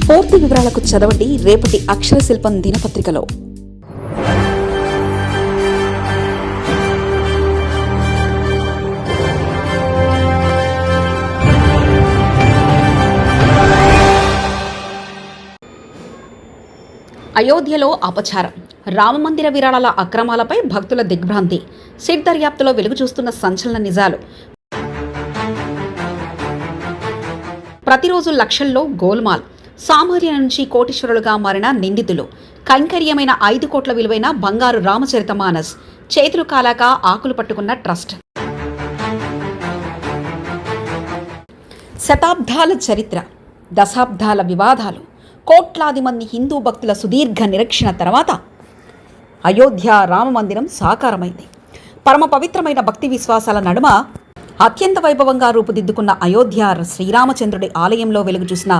పూర్తి వివరాలకు చదవండి రేపటి అక్షర శిల్పం దినపత్రికలో. అయోధ్యలో అపచారం, రామమందిర విరాళాల అక్రమాలపై భక్తుల దిగ్భ్రాంతి, సిట్ దర్యాప్తులో వెలుగు చూస్తున్న సంచలన నిజాలు. ప్రతిరోజు లక్షల్లో గోల్మాల్, సామాన్యుల నుంచి కోటీశ్వరులుగా మారిన నిందితులు, కైంకర్యమైన 5 కోట్ల విలువైన బంగారు రామచరితమానస్, చేతులు కాలాక ఆకులు పట్టుకున్న ట్రస్ట్. శతాబ్దాల చరిత్ర, దశాబ్దాల వివాదాలు, కోట్లాది మంది హిందూ భక్తుల సుదీర్ఘ నిరీక్షణ తర్వాత అయోధ్య రామమందిరం సాకారమైంది. పరమ పవిత్రమైన భక్తి విశ్వాసాల నడుమ అత్యంత వైభవంగా రూపుదిద్దుకున్న అయోధ్య శ్రీరామచంద్రుడి ఆలయంలో వెలుగు చూసిన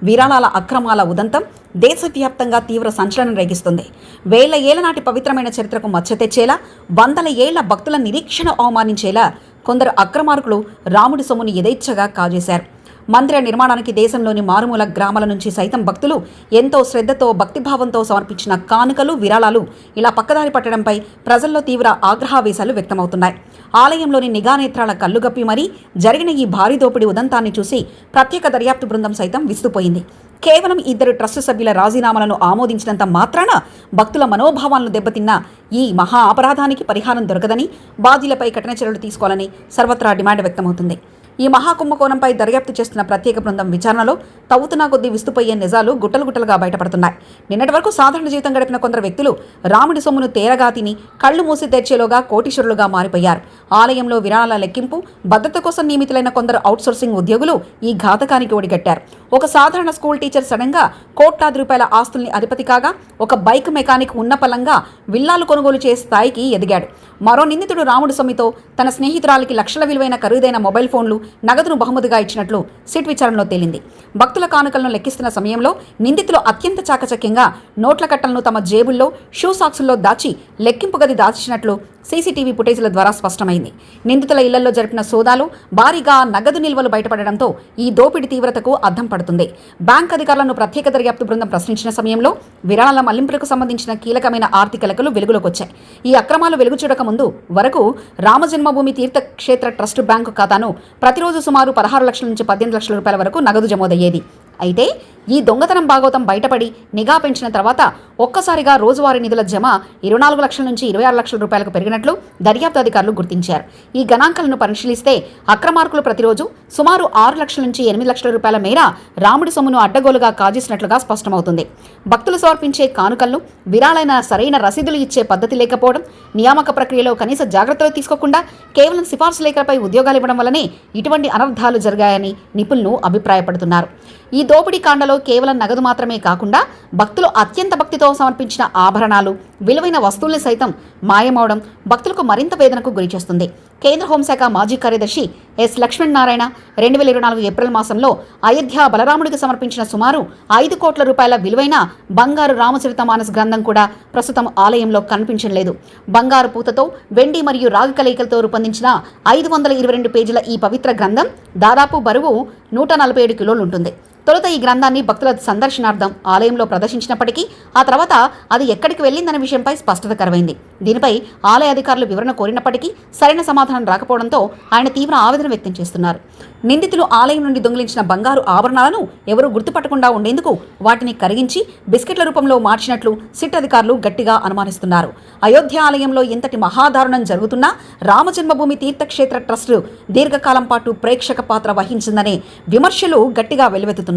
విరాళాల అక్రమాల ఉదంతం దేశవ్యాప్తంగా తీవ్ర సంచలనం రేగిస్తుంది. వేల ఏళ్ల నాటి పవిత్రమైన చరిత్రకు మచ్చ తెచ్చేలా, వందల ఏళ్ల భక్తుల నిరీక్షణ అవమానించేలా కొందరు అక్రమార్కులు రాముడి సొమ్ముని యథేచ్ఛగా కాజేశారు. మందిర నిర్మాణానికి దేశంలోని మారుమూల గ్రామాల నుంచి సైతం భక్తులు ఎంతో శ్రద్ధతో భక్తిభావంతో సమర్పించిన కానుకలు, విరాళాలు ఇలా పక్కదారి పట్టడంపై ప్రజల్లో తీవ్ర ఆగ్రహావేశాలు వ్యక్తమవుతున్నాయి. ఆలయంలోని నిఘానేత్రాల కళ్ళుగప్పి మరీ జరిగిన ఈ భారీ దోపిడీ ఉదంతాన్ని చూసి ప్రత్యేక దర్యాప్తు బృందం సైతం విస్తుపోయింది. కేవలం 2 ట్రస్టు సభ్యుల రాజీనామాలను ఆమోదించినంత మాత్రాన భక్తుల మనోభావాలను దెబ్బతిన్న ఈ మహా అపరాధానికి పరిహారం దొరకదని, బాధ్యులపై కఠిన చర్యలు తీసుకోవాలని సర్వత్రా డిమాండ్ వ్యక్తమవుతుంది. ఈ మహాకుంభకోణంపై దర్యాప్తు చేస్తున్న ప్రత్యేక బృందం విచారణలో తవ్వుతున్న కొద్దీ విస్తుపోయే నిజాలు గుట్టలుగా బయటపడుతున్నాయి. నిన్నటి వరకు సాధారణ జీవితం గడిపిన కొందరు వ్యక్తులు రాముడి సొమ్మును తేరగా తిని కళ్లు మూసి తెరిచేలోగా కోటీశ్వరులుగా మారిపోయారు. ఆలయంలో విరాళాల లెక్కింపు, భద్రత కోసం నియమితులైన కొందరు అవుట్సోర్సింగ్ ఉద్యోగులు ఈ ఘాతకానికి ఒడిగట్టారు. ఒక సాధారణ స్కూల్ టీచర్ సడన్గా కోట్లాది రూపాయల ఆస్తుల్ని అధిపతి కాగా, ఒక బైక్ మెకానిక్ ఉన్నపలంగా విల్లాలు కొనుగోలు చేసే స్థాయికి ఎదిగాడు. మరో నిందితుడు రాముడి సొమ్మితో తన స్నేహితురాలికి లక్షల విలువైన ఖరీదైన మొబైల్ ఫోన్లు, నగదును బహుమతిగా ఇచ్చినట్లు సిట్ విచారణలో తేలింది. భక్తుల కానుకలను లెక్కిస్తున్న సమయంలో నిందితులు అత్యంత చాకచక్యంగా నోట్ల కట్టలను తమ జేబుల్లో, షూ సాక్సుల్లో దాచి లెక్కింపు గది దాచినట్లు సీసీటీవీ ఫుటేజీల ద్వారా స్పష్టమైంది. నిందితుల ఇళ్లలో జరిపిన సోదాలు భారీగా నగదు నిల్వలు బయటపడడంతో ఈ దోపిడీ తీవ్రతకు అద్దం పడుతుంది. బ్యాంక్ అధికారులను ప్రత్యేక దర్యాప్తు బృందం ప్రశ్నించిన సమయంలో విరాళాల మళ్లింపులకు సంబంధించిన కీలకమైన ఆర్థిక లెక్కలు వెలుగులోకి వచ్చాయి. ఈ అక్రమాలు వెలుగు చూడక ముందు వరకు రామజన్మభూమి తీర్థక్షేత్ర ట్రస్ట్ బ్యాంకు ఖాతాను ప్రతిరోజు సుమారు 16 లక్షల నుంచి 18 లక్షల రూపాయల వరకు నగదు జమోదయ్యేది. అయితే ఈ దొంగతనం భాగోతం బయటపడి నిఘా పెంచిన తర్వాత ఒక్కసారిగా రోజువారీ నిధుల జమ 24 లక్షల నుంచి 26 లక్షల రూపాయలకు పెరిగినట్లు దర్యాప్తు అధికారులు గుర్తించారు. ఈ గణాంకాలను పరిశీలిస్తే అక్రమార్కులు ప్రతిరోజు సుమారు 6 లక్షల నుంచి 8 లక్షల రూపాయల మేర రాముడి సొమ్మును అడ్డగోలుగా కాజేసినట్లుగా స్పష్టమవుతుంది. భక్తులు సమర్పించే కానుకలను విరాళైన సరైన రసీదులు ఇచ్చే పద్ధతి లేకపోవడం, నియామక ప్రక్రియలో కనీస జాగ్రత్తలు తీసుకోకుండా కేవలం సిఫార్సు లేఖలపై ఉద్యోగాలు ఇవ్వడం వల్లనే ఇటువంటి అనర్థాలు జరిగాయని నిపుణులు అభిప్రాయపడుతున్నారు. ఈ దోపిడీ కాండలో కేవలం నగదు మాత్రమే కాకుండా భక్తులు అత్యంత భక్తితో సమర్పించిన ఆభరణాలు, విలువైన వస్తువుల్ని సైతం మాయమవడం భక్తులకు మరింత వేదనకు గురిచేస్తుంది. కేంద్ర హోంశాఖ మాజీ కార్యదర్శి ఎస్ లక్ష్మణనారాయణ 2024 ఏప్రిల్ మాసంలో అయోధ్య బలరాముడికి సమర్పించిన సుమారు 5 కోట్ల రూపాయల విలువైన బంగారు రామచరితమానస్ గ్రంథం కూడా ప్రస్తుతం ఆలయంలో కనిపించలేదు. బంగారు పూతతో, వెండి మరియు రాగి కలయికలతో రూపొందించిన 522 పేజీల ఈ పవిత్ర గ్రంథం దాదాపు బరువు 147 కిలోలు ఉంటుంది. తొలుత ఈ గ్రంథాన్ని భక్తుల సందర్శనార్థం ఆలయంలో ప్రదర్శించినప్పటికీ ఆ తర్వాత అది ఎక్కడికి వెళ్ళిందనే విషయంపై స్పష్టత కరువైంది. దీనిపై ఆలయ అధికారులు వివరణ కోరినప్పటికీ సరైన సమాధానం రాకపోవడంతో ఆయన తీవ్ర ఆవేదన వ్యక్తం చేస్తున్నారు. నిందితులు ఆలయం నుండి దొంగిలించిన బంగారు ఆభరణాలను ఎవరూ గుర్తుపట్టకుండా ఉండేందుకు వాటిని కరిగించి బిస్కెట్ల రూపంలో మార్చినట్లు సిట్ అధికారులు గట్టిగా అనుమానిస్తున్నారు. అయోధ్య ఆలయంలో ఇంతటి మహాదారుణం జరుగుతున్నా రామజన్మభూమి తీర్థక్షేత్ర ట్రస్ట్ దీర్ఘకాలం పాటు ప్రేక్షక పాత్ర వహించిందనే విమర్శలు గట్టిగా వెల్లువెత్తుతున్నాయి.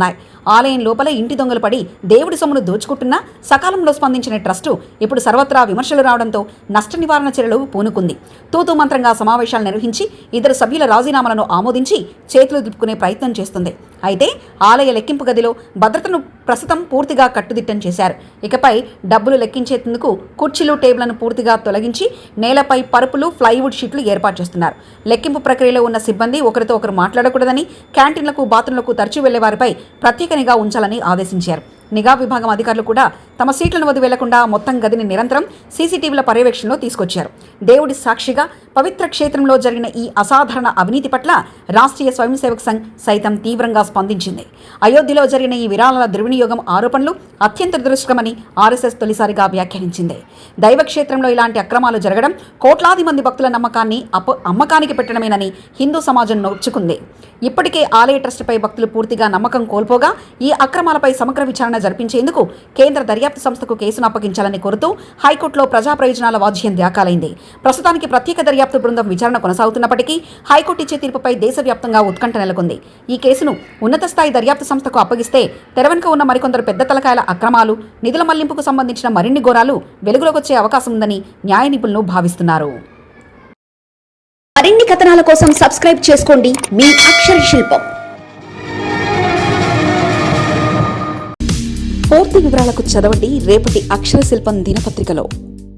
ఆలయం లోపల ఇంటి దొంగలు పడి దేవుడి సొమ్మును దోచుకుంటున్నా సకాలంలో స్పందించిన ట్రస్టు ఇప్పుడు సర్వత్రా విమర్శలు రావడంతో నష్ట నివారణ చర్యలు పూనుకుంది. తూతూ మంత్రంగా సమావేశాలు నిర్వహించి 2 సభ్యుల రాజీనామాలను ఆమోదించి చేతులు దులుపుకునే ప్రయత్నం చేస్తుంది. అయితే ఆలయ లెక్కింపు గదిలో భద్రతను ప్రస్తుతం పూర్తిగా కట్టుదిట్టం చేశారు. ఇకపై డబ్బులు లెక్కించేందుకు కుర్చీలు, టేబుళ్లను పూర్తిగా తొలగించి నేలపై పరుపులు, ఫ్లైవుడ్ షీట్లు ఏర్పాటు చేస్తున్నారు. లెక్కింపు ప్రక్రియలో ఉన్న సిబ్బంది ఒకరితో ఒకరు మాట్లాడకూడదని, క్యాంటీన్లకు, బాత్రూంలకు తరచూ వెళ్లే వారిపై ప్రత్యేక నిఘా ఉంచాలని ఆదేశించారు. నిఘా విభాగం అధికారులు కూడా తమ సీట్లను వదిలి వెళ్లకుండా మొత్తం గదిని నిరంతరం సీసీటీవీల పర్యవేక్షణలో తీసుకొచ్చారు. దేవుడి సాక్షిగా పవిత్ర క్షేత్రంలో జరిగిన ఈ అసాధారణ అవినీతి పట్ల రాష్ట్రీయ స్వయం సేవక్ సంఘ్ సైతం తీవ్రంగా స్పందించింది. అయోధ్యలో జరిగిన ఈ విరాళాల దుర్వినియోగం ఆరోపణలు అత్యంత దురదృష్టకరమని ఆర్ఎస్ఎస్ తొలిసారిగా వ్యాఖ్యానించింది. దైవక్షేత్రంలో ఇలాంటి అక్రమాలు జరగడం కోట్లాది మంది భక్తుల నమ్మకాన్ని అమ్మకానికి పెట్టడమేనని హిందూ సమాజం నొచ్చుకుంది. ఇప్పటికే ఆలయ ట్రస్టుపై భక్తులు పూర్తిగా నమ్మకం కోల్పోగా ఈ అక్రమాలపై సమగ్ర విచారణ జరిపించేందుకు కేంద్ర దర్యాప్తు సంస్థకు కేసును అప్పగించాలని కోరుతూ హైకోర్టులో ప్రజా ప్రయోజనాల వాజ్యం దాఖలైంది. ప్రస్తుతానికి ప్రత్యేక దర్యాప్తు బృందం విచారణ కొనసాగుతున్నప్పటికీ హైకోర్టు ఇచ్చే తీర్పుపై దేశవ్యాప్తంగా ఉత్కంఠ నెలకొంది. ఈ కేసును ఉన్నత స్థాయి దర్యాప్తు సంస్థకు అప్పగిస్తే తెరవెనుక ఉన్న మరికొందరు పెద్ద తలకాయల అక్రమాలు, నిధుల మళ్లింపుకు సంబంధించిన మరిన్ని ఘోరాలు వెలుగులోకి అవకాశం ఉందని న్యాయ నిపుణులు భావిస్తున్నారు. మరిన్ని కథనాల కోసం సబ్స్క్రైబ్ చేసుకోండి మీ అక్షర శిల్పం. పూర్తి వివరాలకు చదవండి రేపటి అక్షర శిల్పం దినపత్రికలో.